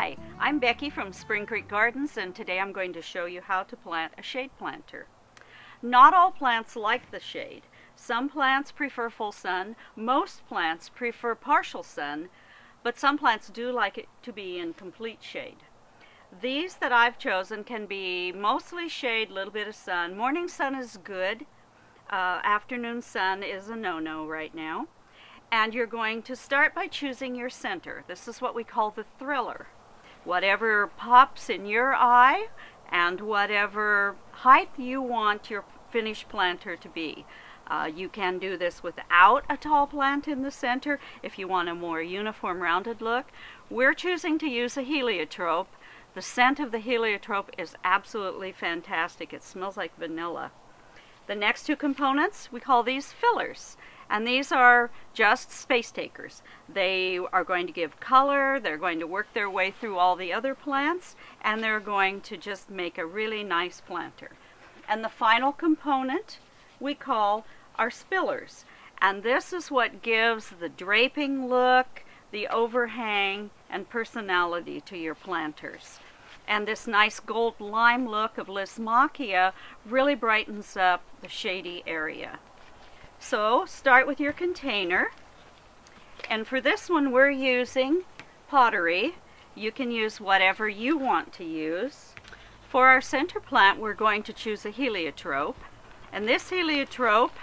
Hi, I'm Becky from Spring Creek Gardens, and today I'm going to show you how to plant a shade planter. Not all plants like the shade. Some plants prefer full sun, most plants prefer partial sun, but some plants do like it to be in complete shade. These that I've chosen can be mostly shade, a little bit of sun. Morning sun is good. Afternoon sun is a no-no right now. And you're going to start by choosing your center. This is what we call the thriller. Whatever pops in your eye and whatever height you want your finished planter to be. You can do this without a tall plant in the center if you want a more uniform rounded look. We're choosing to use a heliotrope. The scent of the heliotrope is absolutely fantastic. It smells like vanilla. The next two components, we call these fillers. And these are just space takers. They are going to give color, they're going to work their way through all the other plants, and they're going to just make a really nice planter. And the final component we call our spillers. And this is what gives the draping look, the overhang, and personality to your planters. And this nice gold lime look of Lismachia really brightens up the shady area. So start with your container, and for this one we're using pottery. You can use whatever you want to use. For our center plant we're going to choose a heliotrope, and this heliotrope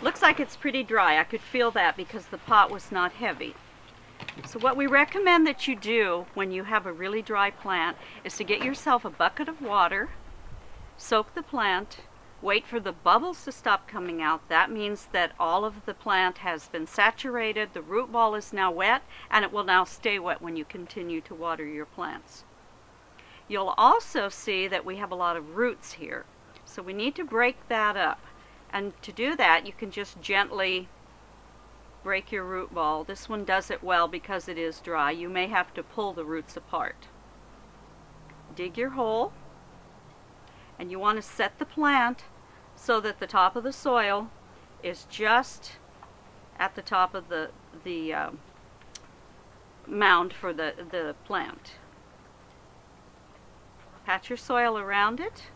looks like it's pretty dry. I could feel that because the pot was not heavy. So what we recommend that you do when you have a really dry plant is to get yourself a bucket of water, soak the plant, wait for the bubbles to stop coming out. That means that all of the plant has been saturated, the root ball is now wet, and it will now stay wet when you continue to water your plants. You'll also see that we have a lot of roots here, so we need to break that up. And to do that, you can just gently break your root ball. This one does it well because it is dry. You may have to pull the roots apart. Dig your hole. And you want to set the plant so that the top of the soil is just at the top of the mound for the plant. Pat your soil around it,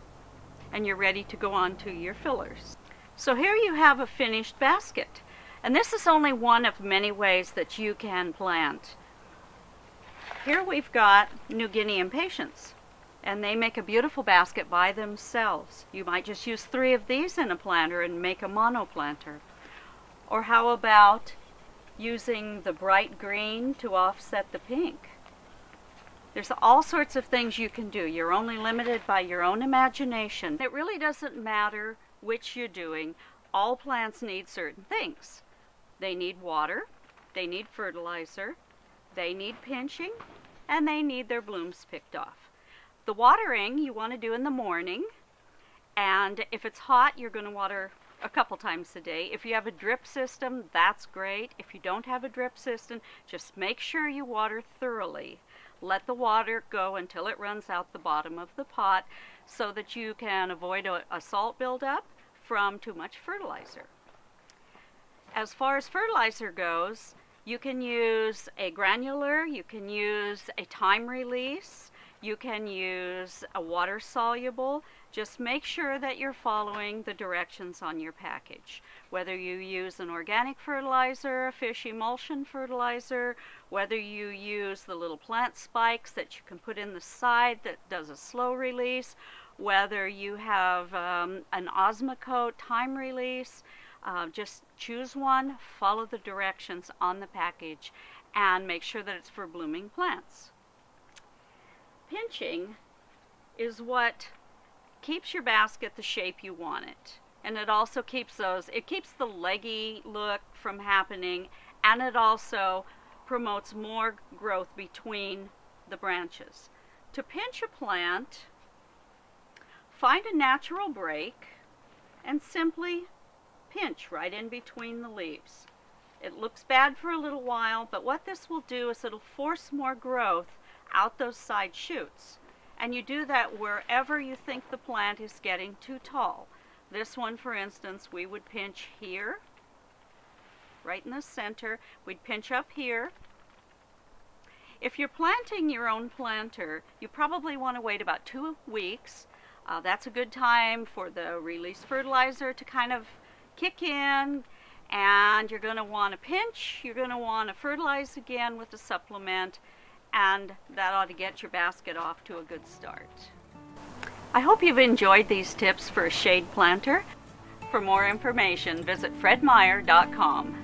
and you're ready to go on to your fillers. So here you have a finished basket. And this is only one of many ways that you can plant. Here we've got New Guinea impatiens. And they make a beautiful basket by themselves. You might just use 3 of these in a planter and make a mono planter. Or how about using the bright green to offset the pink? There's all sorts of things you can do. You're only limited by your own imagination. It really doesn't matter which you're doing. All plants need certain things. They need water, they need fertilizer, they need pinching, and they need their blooms picked off. The watering you want to do in the morning, and if it's hot you're going to water a couple times a day. If you have a drip system, that's great. If you don't have a drip system, just make sure you water thoroughly. Let the water go until it runs out the bottom of the pot so that you can avoid a salt buildup from too much fertilizer. As far as fertilizer goes, you can use a granular, you can use a time release, you can use a water soluble. Just make sure that you're following the directions on your package. Whether you use an organic fertilizer, a fish emulsion fertilizer, whether you use the little plant spikes that you can put in the side that does a slow release, whether you have an Osmocote time release, just choose one, follow the directions on the package, and make sure that it's for blooming plants. Pinching is what keeps your basket the shape you want it. And it also keeps the leggy look from happening, and it also promotes more growth between the branches. To pinch a plant, find a natural break and simply pinch right in between the leaves. It looks bad for a little while, but what this will do is it'll force more growth out those side shoots. And you do that wherever you think the plant is getting too tall. This one, for instance, we would pinch here, right in the center. We'd pinch up here. If you're planting your own planter, you probably want to wait about 2 weeks. That's a good time for the release fertilizer to kind of kick in, and you're going to want to pinch, you're going to want to fertilize again with a supplement, and that ought to get your basket off to a good start. I hope you've enjoyed these tips for a shade planter. For more information, visit fredmeyer.com.